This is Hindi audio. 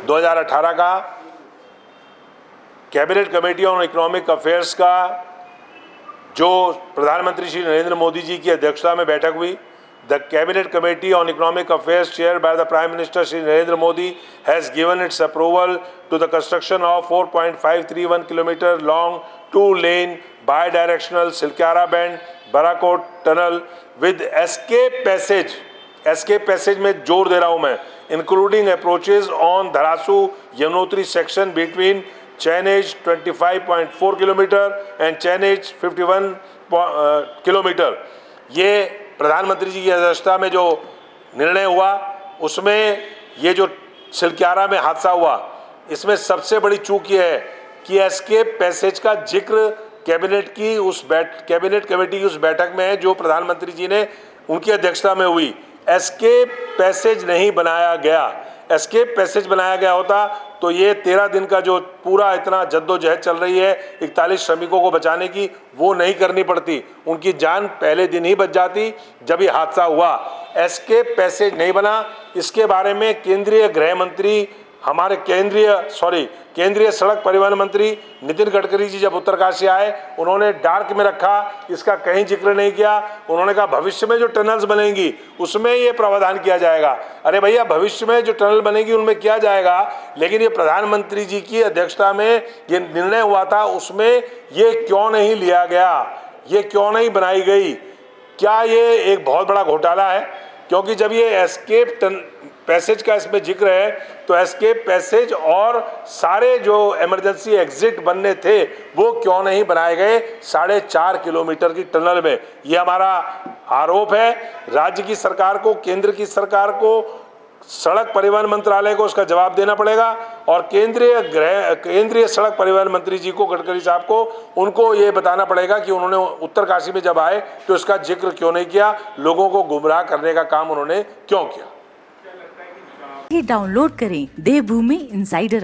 2018 का cabinet committee on economic affairs का जो प्रधानमंत्री श्री नरेंद्र मोदी जी की अध्यक्षता में बैठक हुई, The Cabinet Committee on Economic Affairs chaired by the Prime Minister Shri Narendra Modi has given its approval to the construction of 4.531 km long 2-lane bi-directional Silkyara Bend Barakot tunnel with escape passage. Escape passage में जोर दे रहा हूँ मैं, including approaches on Dharasu Yamunotri section between Chainage 25.4 km and Chainage 51 km. ये प्रधानमंत्री जी की अध्यक्षता में जो निर्णय हुआ उसमें ये जो सिलक्यारा में हादसा हुआ, इसमें सबसे बड़ी चूक ये है कि एस्केप पैसेज का जिक्र कैबिनेट कमेटी की उस बैठक में है जो प्रधानमंत्री जी ने उनकी अध्यक्षता में हुई। एस्केप पैसेज नहीं बनाया गया। एस्केप पैसेज बनाया गया होता तो ये 13 दिन का जो पूरा इतना जद्दोजहद चल रही है 41 श्रमिकों को बचाने की, वो नहीं करनी पड़ती, उनकी जान पहले दिन ही बच जाती जब ये हादसा हुआ। एस्केप पैसेज नहीं बना, इसके बारे में केंद्रीय गृह मंत्री हमारे केंद्रीय सड़क परिवहन मंत्री नितिन गडकरी जी जब उत्तरकाशी आए, उन्होंने डार्क में रखा, इसका कहीं जिक्र नहीं किया। उन्होंने कहा भविष्य में जो टनल्स बनेंगी उसमें ये प्रावधान किया जाएगा। अरे भैया, भविष्य में जो टनल बनेगी उनमें किया जाएगा, लेकिन ये प्रधानमंत्री जी की अध्यक्षता में ये निर्णय हुआ था, उसमें ये क्यों नहीं लिया गया, ये क्यों नहीं बनाई गई? क्या ये एक बहुत बड़ा घोटाला है? क्योंकि जब ये एस्केप पैसेज का इसमें जिक्र है तो एस्केप पैसेज और सारे जो इमरजेंसी एग्जिट बनने थे वो क्यों नहीं बनाए गए 4.5 किलोमीटर की टनल में? ये हमारा आरोप है राज्य की सरकार को, केंद्र की सरकार को, सड़क परिवहन मंत्रालय को उसका जवाब देना पड़ेगा और केंद्रीय सड़क परिवहन मंत्री जी को, गडकरी साहब को, उनको ये बताना पड़ेगा कि उन्होंने उत्तरकाशी में जब आए तो इसका जिक्र क्यों नहीं किया, लोगों को गुमराह करने का काम उन्होंने क्यों किया। डाउनलोड करें देवभूमि इनसाइडर।